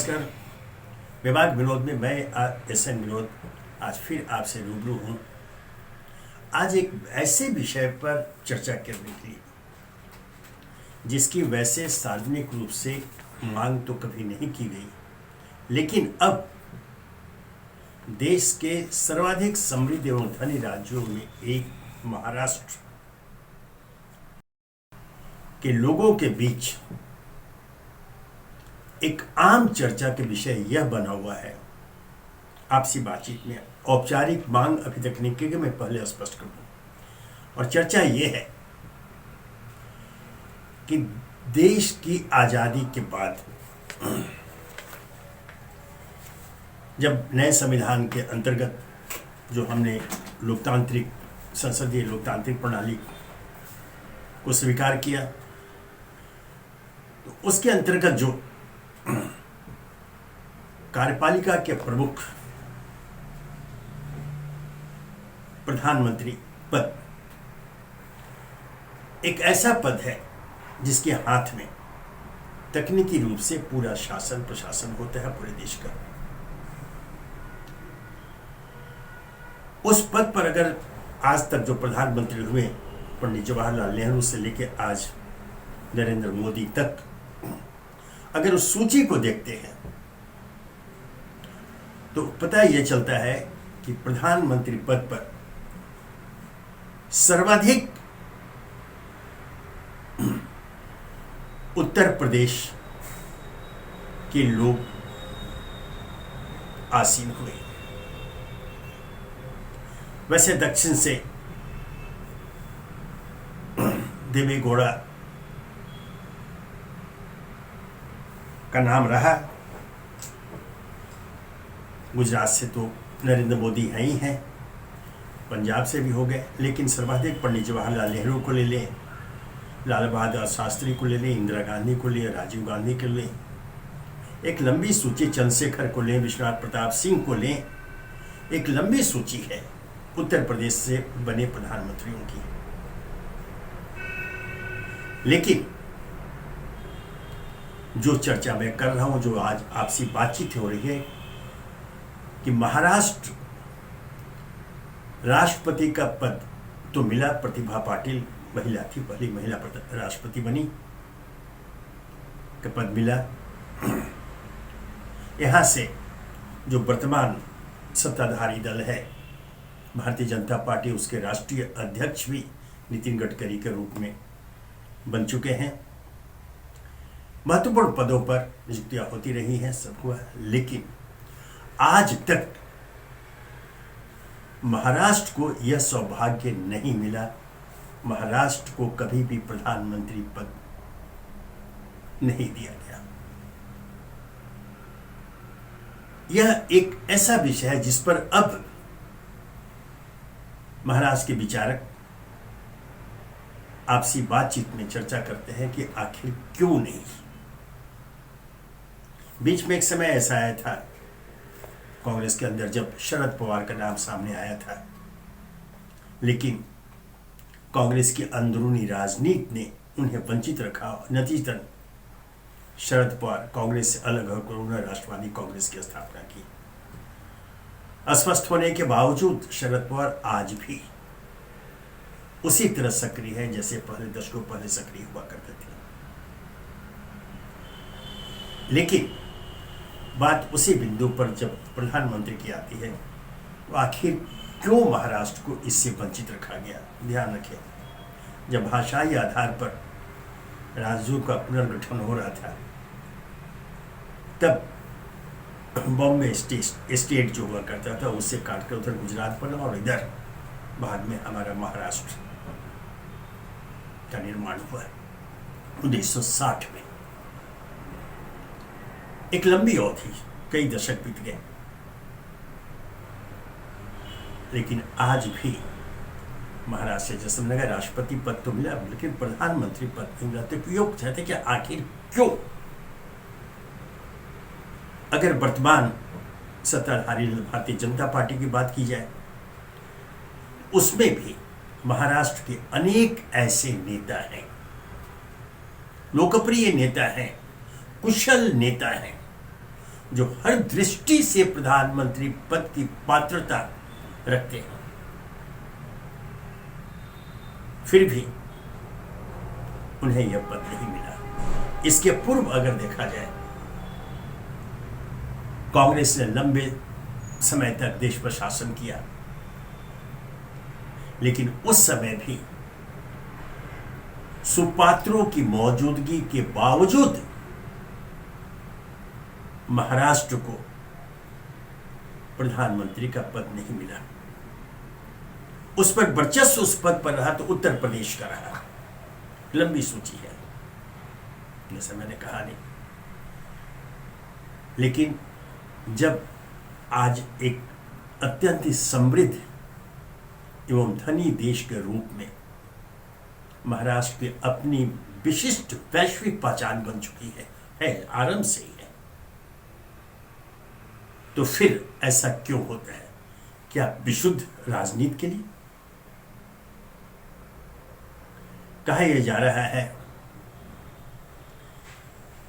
नमस्कार। विभाग विनोद में मैं एस.एन. विनोद आज फिर आपसे रूबरू हूँ। आज एक ऐसे विषय पर चर्चा करने के लिए जिसकी वैसे सार्वजनिक रूप से मांग तो कभी नहीं की गई, लेकिन अब देश के सर्वाधिक समृद्ध एवं धनी राज्यों में एक महाराष्ट्र के लोगों के बीच एक आम चर्चा के विषय यह बना हुआ है। आपसी बातचीत में औपचारिक मांग अभी तक नहीं की गई, मैं पहले स्पष्ट कर दूं। और चर्चा यह है कि देश की आजादी के बाद जब नए संविधान के अंतर्गत जो हमने लोकतांत्रिक संसदीय लोकतांत्रिक प्रणाली को स्वीकार किया, तो उसके अंतर्गत जो कार्यपालिका के प्रमुख प्रधानमंत्री पद एक ऐसा पद है जिसके हाथ में तकनीकी रूप से पूरा शासन प्रशासन होता है पूरे देश का। उस पद पर अगर आज तक जो प्रधानमंत्री हुए पंडित जवाहरलाल नेहरू से लेकर आज नरेंद्र मोदी तक, अगर उस सूची को देखते हैं तो पता यह चलता है कि प्रधानमंत्री पद पर सर्वाधिक उत्तर प्रदेश के लोग आसीन हुए। वैसे दक्षिण से देवे गौड़ा का नाम रहा, गुजरात से तो नरेंद्र मोदी हैं ही हैं, पंजाब से भी हो गए, लेकिन सर्वाधिक पंडित जवाहरलाल नेहरू को ले लें, लाल बहादुर शास्त्री को ले लें, इंदिरा गांधी को लें, राजीव गांधी को लें, एक लंबी सूची, चंद्रशेखर को लें, विश्वनाथ प्रताप सिंह को लें, एक लंबी सूची है उत्तर प्रदेश से बने प्रधानमंत्रियों की। लेकिन जो चर्चा मैं कर रहा हूं, जो आज आपसी बातचीत हो रही है कि महाराष्ट्र राष्ट्रपति का पद तो मिला, प्रतिभा पाटिल महिला थी, पहली महिला राष्ट्रपति बनी, का पद मिला। यहां से जो वर्तमान सत्ताधारी दल है भारतीय जनता पार्टी, उसके राष्ट्रीय अध्यक्ष भी नितिन गडकरी के रूप में बन चुके हैं। महत्वपूर्ण पदों पर नियुक्तियां होती रही हैं, सब हुआ, लेकिन आज तक महाराष्ट्र को यह सौभाग्य नहीं मिला, महाराष्ट्र को कभी भी प्रधानमंत्री पद नहीं दिया गया। यह एक ऐसा विषय है जिस पर अब महाराष्ट्र के विचारक आपसी बातचीत में चर्चा करते हैं कि आखिर क्यों नहीं। बीच में एक समय ऐसा आया था कांग्रेस के अंदर जब शरद पवार का नाम सामने आया था, लेकिन कांग्रेस की अंदरूनी राजनीति ने उन्हें वंचित रखा। नतीजतन शरद पवार कांग्रेस से अलग होकर उन्होंने राष्ट्रवादी कांग्रेस की स्थापना की। अस्वस्थ होने के बावजूद शरद पवार आज भी उसी तरह सक्रिय है जैसे पहले दशकों पहले सक्रिय हुआ करते थे। लेकिन बात उसी बिंदु पर जब प्रधानमंत्री की आती है, तो आखिर क्यों महाराष्ट्र को इससे वंचित रखा गया। ध्यान रखें, जब भाषाई आधार पर राज्यों का पुनर्गठन हो रहा था, तब बॉम्बे स्टेट जो हुआ करता था उससे काटकर उधर गुजरात बना और इधर बाद में हमारा महाराष्ट्र का निर्माण हुआ 1960 में। एक लंबी अवधि, कई दशक बीत गए, लेकिन आज भी महाराष्ट्र से जैसे लगा राष्ट्रपति पद तो मिला, लेकिन प्रधानमंत्री पद नहीं मिला। तो योग चाहते कि आखिर क्यों। अगर वर्तमान सत्ताधारी भारतीय जनता पार्टी की बात की जाए, उसमें भी महाराष्ट्र के अनेक ऐसे नेता हैं, लोकप्रिय नेता हैं, कुशल नेता हैं, जो हर दृष्टि से प्रधानमंत्री पद की पात्रता रखते हैं, फिर भी उन्हें यह पद नहीं मिला। इसके पूर्व अगर देखा जाए, कांग्रेस ने लंबे समय तक देश पर शासन किया, लेकिन उस समय भी सुपात्रों की मौजूदगी के बावजूद महाराष्ट्र को प्रधानमंत्री का पद नहीं मिला। उस पर वर्चस्व उस पद पर रहा तो उत्तर प्रदेश का रहा। लंबी सूची है, जैसे मैंने कहा नहीं। लेकिन जब आज एक अत्यंत ही समृद्ध एवं धनी देश के रूप में महाराष्ट्र की अपनी विशिष्ट वैश्विक पहचान बन चुकी है आरंभ से ही है, तो फिर ऐसा क्यों होता है? क्या विशुद्ध राजनीति के लिए? कहा यह जा रहा है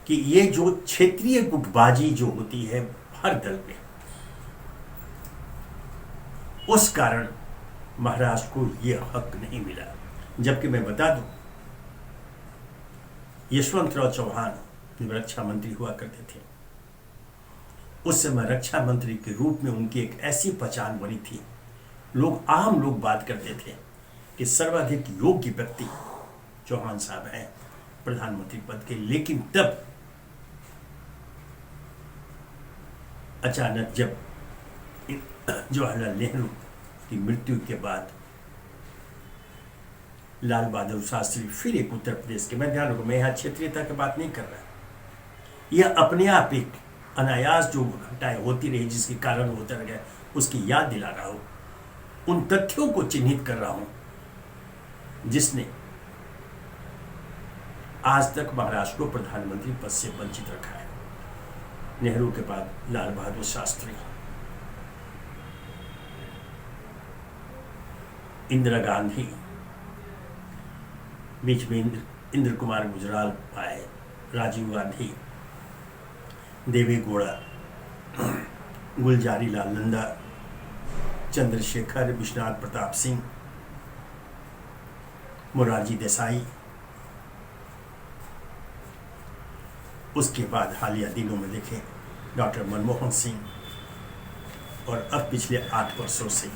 कि ये जो क्षेत्रीय गुटबाजी जो होती है हर दल में, उस कारण महाराष्ट्र को यह हक नहीं मिला। जबकि मैं बता दूं, यशवंतराव चौहान रक्षा मंत्री हुआ करते थे। उस समय रक्षा मंत्री के रूप में उनकी एक ऐसी पहचान बनी थी, आम लोग बात करते थे कि सर्वाधिक योग्य व्यक्ति चौहान साहब हैं प्रधानमंत्री पद के। लेकिन तब अचानक जब जवाहरलाल नेहरू की मृत्यु के बाद लाल बहादुर शास्त्री फिर एक उत्तर प्रदेश के, मैं ध्यान रखूं, मैं यहाँ क्षेत्रीयता की बात नहीं कर रहा, यह अपने आप एक अनायास जो घटनाएं होती रही जिसके कारण होता रह गया, उसकी याद दिला रहा हूं, उन तथ्यों को चिन्हित कर रहा हूं जिसने आज तक महाराष्ट्र को प्रधानमंत्री पद से वंचित रखा है। नेहरू के बाद लाल बहादुर शास्त्री, इंदिरा गांधी, बीच में इंद्र कुमार गुजराल आए, राजीव गांधी, देवी गौड़ा, गुलजारी लाल नंदा, चंद्रशेखर, विश्वनाथ प्रताप सिंह, मोरारजी देसाई, उसके बाद हालिया दिनों में देखें डॉक्टर मनमोहन सिंह, और अब पिछले 8 वर्षों से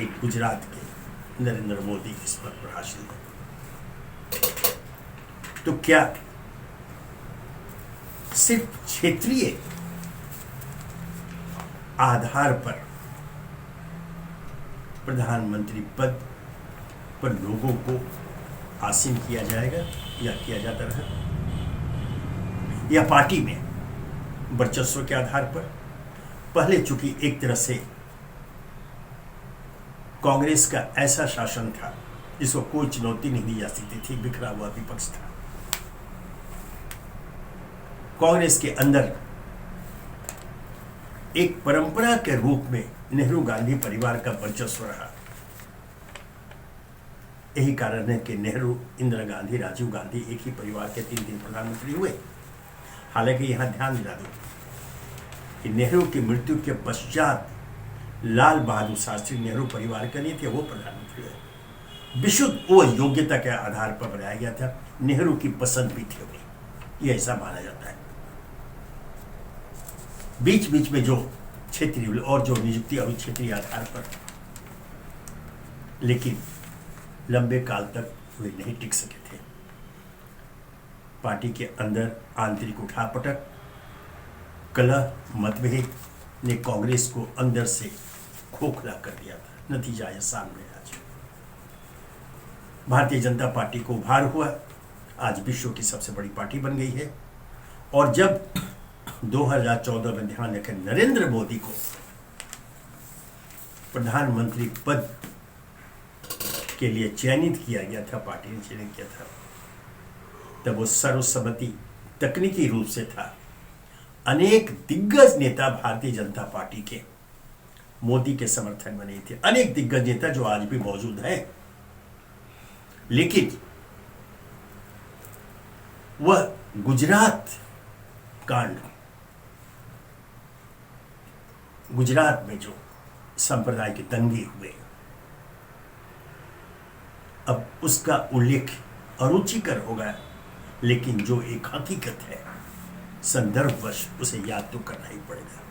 एक गुजरात के नरेंद्र मोदी इस पद पर हासिल है। तो क्या सिर्फ क्षेत्रीय आधार पर प्रधानमंत्री पद पर लोगों को आसीन किया जाएगा या किया जाता रहा, या पार्टी में वर्चस्व के आधार पर? पहले चूंकि एक तरह से कांग्रेस का ऐसा शासन था जिसको कोई चुनौती नहीं दी जा सकती थी, बिखरा हुआ विपक्ष था। कांग्रेस के अंदर एक परंपरा के रूप में नेहरू गांधी परिवार का वर्चस्व रहा। यही कारण है कि नेहरू, इंदिरा गांधी, राजीव गांधी एक ही परिवार के 3 प्रधानमंत्री हुए। हालांकि यहां ध्यान दिला दूं कि नेहरू की मृत्यु के पश्चात लाल बहादुर शास्त्री नेहरू परिवार का नहीं थे, वो प्रधानमंत्री हुए। विशुद्ध वो योग्यता के आधार पर बनाया गया था, नेहरू की पसंद भी थी उन्हें, ये ऐसा माना जाता है। बीच बीच में जो क्षेत्रीय और जो नियुक्ति हुई क्षेत्रीय आधार पर, लेकिन लंबे काल तक वे नहीं टिक सके थे। पार्टी के अंदर आंतरिक उठापटक, कलह, मतभेद ने कांग्रेस को अंदर से खोखला कर दिया था। नतीजा यह सामने आज भारतीय जनता पार्टी को उभार हुआ, आज विश्व की सबसे बड़ी पार्टी बन गई है। और जब 2014 में ध्यान रखें नरेंद्र मोदी को प्रधानमंत्री पद के लिए चयनित किया गया था, पार्टी ने चयनित किया था, तब वो सर्वसम्मति तकनीकी रूप से था। अनेक दिग्गज नेता भारतीय जनता पार्टी के मोदी के समर्थन में नहीं थे, अनेक दिग्गज नेता जो आज भी मौजूद हैं, लेकिन वह गुजरात कांड गुजरात में जो सांप्रदायिक दंगे हुए, अब उसका उल्लेख अरुचिकर होगा, लेकिन जो एक हकीकत है, संदर्भवश उसे याद तो करना ही पड़ेगा।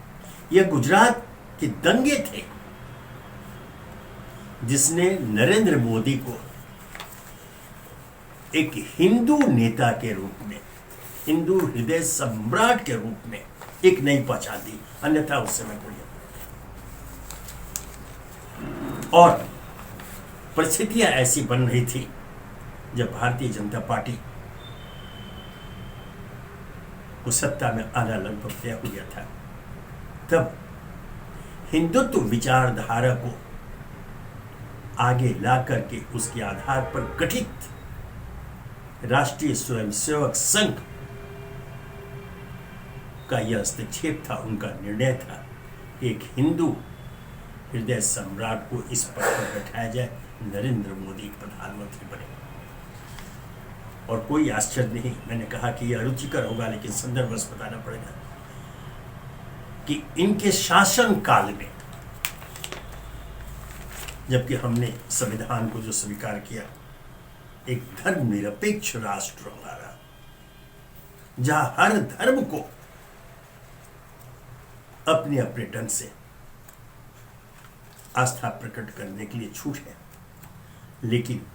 यह गुजरात के दंगे थे जिसने नरेंद्र मोदी को एक हिंदू नेता के रूप में, हिंदू हृदय सम्राट के रूप में एक नई पहचान दी, अन्यथा उस समय कोई। और परिस्थितियां ऐसी बन रही थी जब भारतीय जनता पार्टी को सत्ता में आना लगभग तय हो गया था, तब हिंदुत्व विचारधारा को आगे ला करके उसके आधार पर गठित राष्ट्रीय स्वयंसेवक संघ का यह हस्तक्षेप था, उनका निर्णय था एक हिंदू हृदय सम्राट को इस पद पर बैठाया जाए, नरेंद्र मोदी प्रधानमंत्री बने। और कोई आश्चर्य नहीं, मैंने कहा कि यह रुचिकर होगा, लेकिन संदर्भ बस बताना पड़ेगा कि इनके शासन काल में, जबकि हमने संविधान को जो स्वीकार किया, एक धर्मनिरपेक्ष राष्ट्र हमारा, जहां हर धर्म को अपने अपने ढंग से आस्था प्रकट करने के लिए छूट है, लेकिन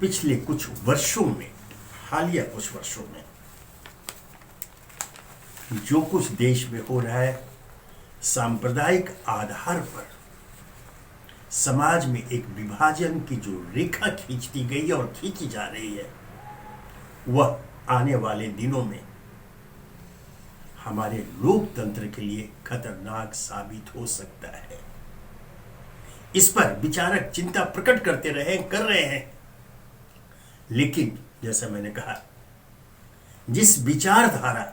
पिछले कुछ वर्षों में, हालिया कुछ वर्षों में जो कुछ देश में हो रहा है, सांप्रदायिक आधार पर समाज में एक विभाजन की जो रेखा खींचती गई है और खींची जा रही है, वह आने वाले दिनों में हमारे लोकतंत्र के लिए खतरनाक साबित हो सकता है। इस पर विचारक चिंता प्रकट करते रहे, कर रहे हैं, लेकिन जैसा मैंने कहा, जिस विचारधारा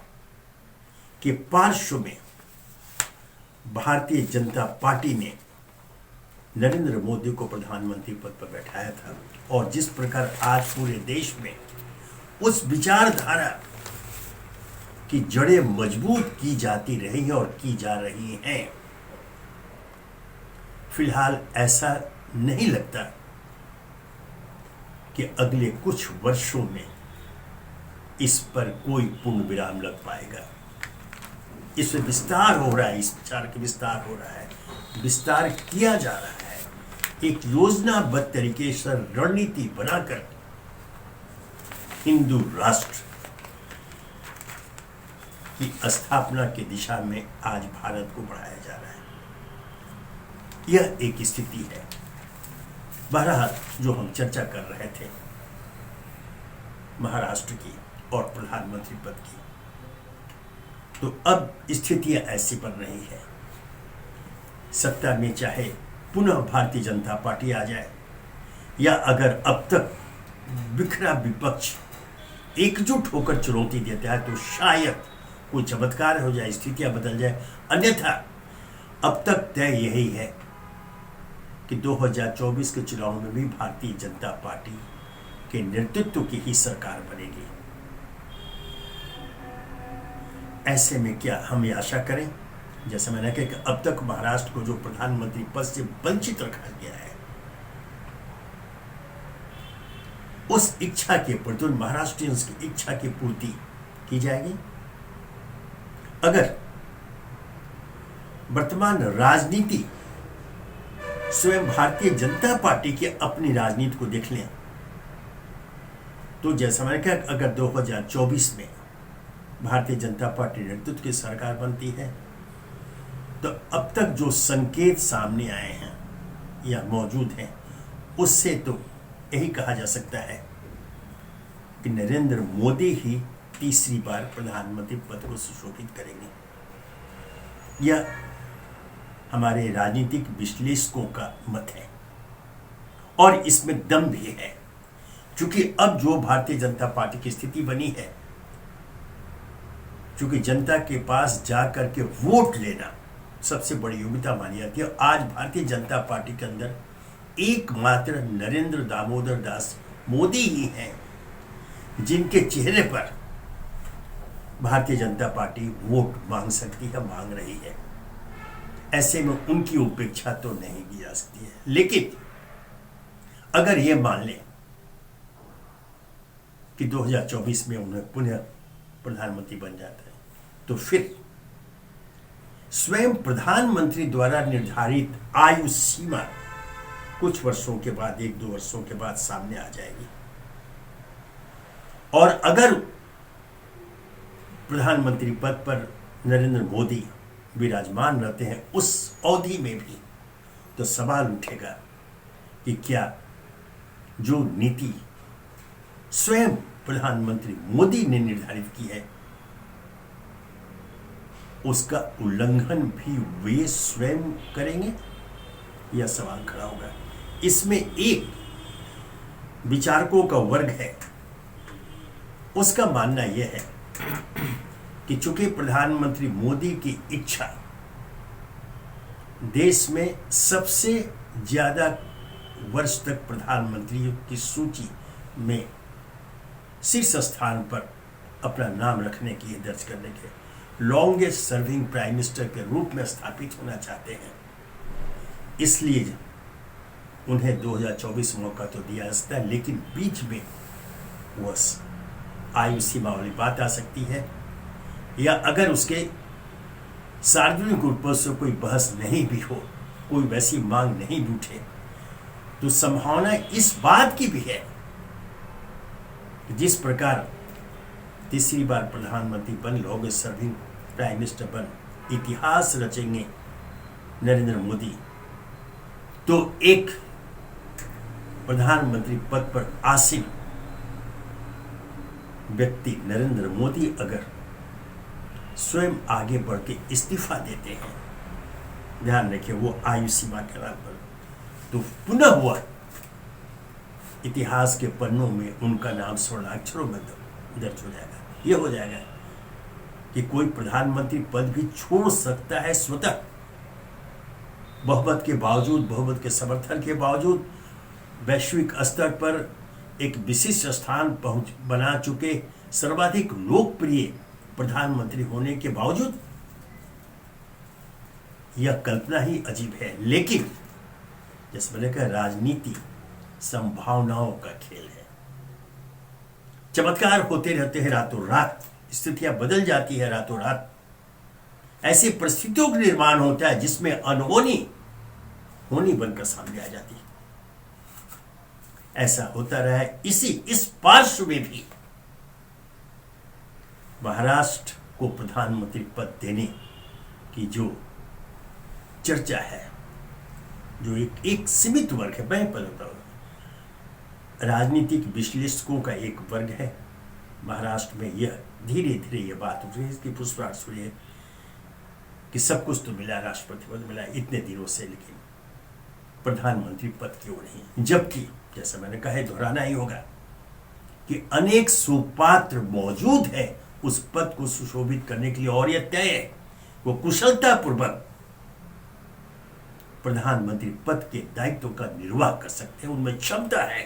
के पार्श्व में भारतीय जनता पार्टी ने नरेंद्र मोदी को प्रधानमंत्री पद पर बैठाया था, और जिस प्रकार आज पूरे देश में उस विचारधारा की जड़ें मजबूत की जाती रही हैं और की जा रही हैं, फिलहाल ऐसा नहीं लगता कि अगले कुछ वर्षों में इस पर कोई पूर्ण विराम लग पाएगा। इसमें विस्तार हो रहा है, इस विचार का विस्तार हो रहा है, विस्तार किया जा रहा है, एक योजनाबद्ध तरीके से रणनीति बनाकर हिंदू राष्ट्र की स्थापना की दिशा में आज भारत को बढ़ाया जा रहा है। यह एक स्थिति है। बहरहाल जो हम चर्चा कर रहे थे महाराष्ट्र की और प्रधानमंत्री पद की, तो अब स्थितियां ऐसी बन रही है, सत्ता में चाहे पुनः भारतीय जनता पार्टी आ जाए, या अगर अब तक बिखरा विपक्ष एकजुट होकर चुनौती देता है, तो शायद कोई चमत्कार हो जाए, स्थितियां बदल जाए। अन्यथा अब तक तय यही है कि 2024 के चुनाव में भी भारतीय जनता पार्टी के नेतृत्व की ही सरकार बनेगी। ऐसे में क्या हम ये आशा करें, जैसे मैंने कहा कि अब तक महाराष्ट्र को जो प्रधानमंत्री पद से वंचित रखा गया है, उस इच्छा के प्रति, महाराष्ट्रियंस की इच्छा की पूर्ति की जाएगी। अगर वर्तमान राजनीति स्वयं भारतीय जनता पार्टी की अपनी राजनीति को देख लें, तो जैसा मैंने कहा, अगर 2024 में भारतीय जनता पार्टी नेतृत्व की सरकार बनती है, तो अब तक जो संकेत सामने आए हैं या मौजूद हैं, उससे तो यही कहा जा सकता है कि नरेंद्र मोदी ही तीसरी बार प्रधानमंत्री पद को सुशोभित करेंगे। यह हमारे राजनीतिक विश्लेषकों का मत है, और इसमें दम भी है, क्योंकि अब जो भारतीय जनता पार्टी की स्थिति बनी है, क्योंकि जनता के पास जाकर के वोट लेना सबसे बड़ी योग्यता मानी जाती है। आज भारतीय जनता पार्टी के अंदर एकमात्र नरेंद्र दामोदर दास मोदी ही हैं जिनके चेहरे पर भारतीय जनता पार्टी वोट मांग सकती है, मांग रही है। ऐसे में उनकी उपेक्षा तो नहीं की जा सकती है। लेकिन अगर ये मान लें कि 2024 में उन्हें पुनः प्रधानमंत्री बन जाता है, तो फिर स्वयं प्रधानमंत्री द्वारा निर्धारित आयु सीमा कुछ वर्षों के बाद, 1-2 वर्षों के बाद सामने आ जाएगी। और अगर प्रधानमंत्री पद पर नरेंद्र मोदी विराजमान रहते हैं उस अवधि में भी, तो सवाल उठेगा कि क्या जो नीति स्वयं प्रधानमंत्री मोदी ने निर्धारित की है उसका उल्लंघन भी वे स्वयं करेंगे, यह सवाल खड़ा होगा। इसमें एक विचारकों का वर्ग है, उसका मानना यह है कि चूंकि प्रधानमंत्री मोदी की इच्छा देश में सबसे ज्यादा वर्ष तक प्रधानमंत्रियों की सूची में शीर्ष स्थान पर अपना नाम रखने की, दर्ज करने के, लॉन्गेस्ट सर्विंग प्राइम मिनिस्टर के रूप में स्थापित होना चाहते हैं, इसलिए उन्हें 2024 मौका तो दिया जा सकता है। लेकिन बीच में वह आयु सीमा वाली बात आ सकती है, या अगर उसके सार्वजनिक रूप से कोई बहस नहीं भी हो, कोई वैसी मांग नहीं भी उठे, तो संभावना इस बात की भी है कि जिस प्रकार तीसरी बार प्रधानमंत्री बन, लॉन्गेस्ट सर्विंग प्राइम मिनिस्टर बन इतिहास रचेंगे नरेंद्र मोदी, तो एक प्रधानमंत्री पद पर आसीन व्यक्ति नरेंद्र मोदी अगर स्वयं आगे बढ़ के इस्तीफा देते हैं, ध्यान रखिए वो आयु सीमा के नाम पर, तो पुनः वह इतिहास के पन्नों में उनका नाम स्वर्णाक्षरों में दर्ज हो जाएगा। यह हो जाएगा कि कोई प्रधानमंत्री पद भी छोड़ सकता है स्वतः, बहुमत के बावजूद, बहुमत के समर्थन के बावजूद, वैश्विक स्तर पर एक विशिष्ट स्थान बना चुके सर्वाधिक लोकप्रिय प्रधानमंत्री होने के बावजूद। यह कल्पना ही अजीब है, लेकिन जैसे मैंने कहा, राजनीति संभावनाओं का खेल है। चमत्कार होते रहते हैं रातों रात, स्थितियां बदल जाती है रातों रात, ऐसी परिस्थितियों का निर्माण होता है जिसमें अनहोनी होनी बनकर सामने आ जाती है। ऐसा होता रहा है। इस पार्श्व में भी महाराष्ट्र को प्रधानमंत्री पद देने की जो चर्चा है, जो एक सीमित वर्ग है, मैं बताता हूं, राजनीतिक विश्लेषकों का एक वर्ग है महाराष्ट्र में, यह धीरे धीरे यह बात उठ रही है, इसकी पुष्पाट सुनी है कि सब कुछ तो मिला, राष्ट्रपति पद मिला इतने दिनों से, लेकिन प्रधानमंत्री पद क्यों नहीं। जबकि जैसा मैंने कहा, दोहराना ही होगा कि अनेक सुपात्र मौजूद है उस पद को सुशोभित करने के लिए, और यह तय है वो कुशलतापूर्वक प्रधानमंत्री पद के दायित्व का निर्वाह कर सकते हैं, उनमें क्षमता है।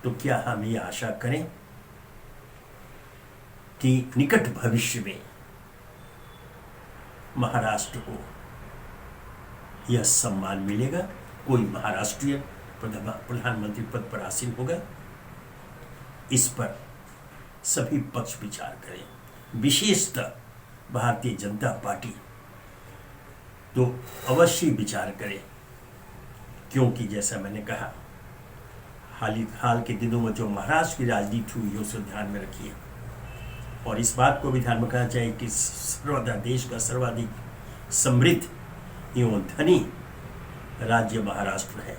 तो क्या हम ये आशा करें कि निकट भविष्य में महाराष्ट्र को यह सम्मान मिलेगा, कोई महाराष्ट्रीय प्रधानमंत्री पद पर आसीन होगा? इस पर सभी पक्ष विचार करें, विशेषतः भारतीय जनता पार्टी तो अवश्य विचार करें, क्योंकि जैसा मैंने कहा, हाल के दिनों में जो महाराष्ट्र की राजनीति हुई उसे ध्यान में रखिए, और इस बात को भी ध्यान में रखना चाहिए कि देश का सर्वाधिक समृद्ध एवं धनी राज्य महाराष्ट्र है।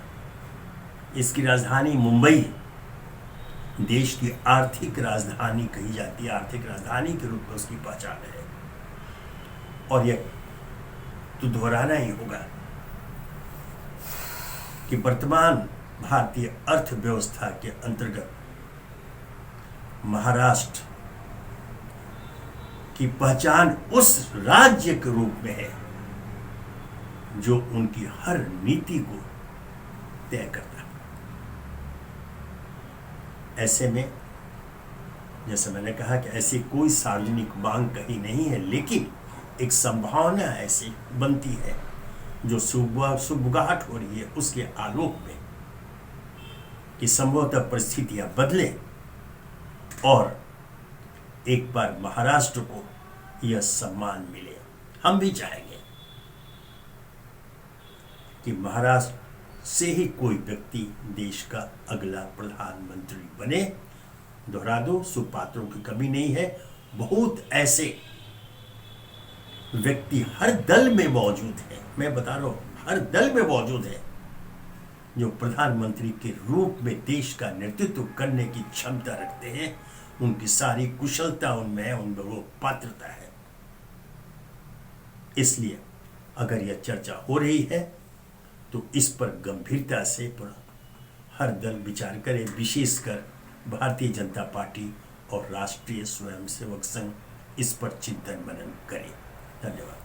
इसकी राजधानी मुंबई देश की आर्थिक राजधानी कही जाती है, आर्थिक राजधानी के रूप में उसकी पहचान है। और यह तो दोहराना ही होगा कि वर्तमान भारतीय अर्थव्यवस्था के अंतर्गत महाराष्ट्र की पहचान उस राज्य के रूप में है जो उनकी हर नीति को तय करता है। ऐसे में जैसे मैंने कहा कि ऐसी कोई सार्वजनिक मांग कहीं नहीं है, लेकिन एक संभावना ऐसी बनती है जो सुबुगाहट हो रही है उसके आलोक में कि संभवतः परिस्थितियां बदले और एक बार महाराष्ट्र को यह सम्मान मिले। हम भी चाहेंगे कि महाराष्ट्र से ही कोई व्यक्ति देश का अगला प्रधानमंत्री बने। दोहरा दो, सुपात्रों की कमी नहीं है, बहुत ऐसे व्यक्ति हर दल में मौजूद हैं, मैं बता रहा हूं हर दल में मौजूद है, जो प्रधानमंत्री के रूप में देश का नेतृत्व करने की क्षमता रखते हैं। उनकी सारी कुशलता उनमें है, उनमें वो पात्रता है। इसलिए अगर यह चर्चा हो रही है तो इस पर गंभीरता से हर दल विचार करे, विशेषकर भारतीय जनता पार्टी और राष्ट्रीय स्वयंसेवक संघ इस पर चिंतन मनन करे। धन्यवाद।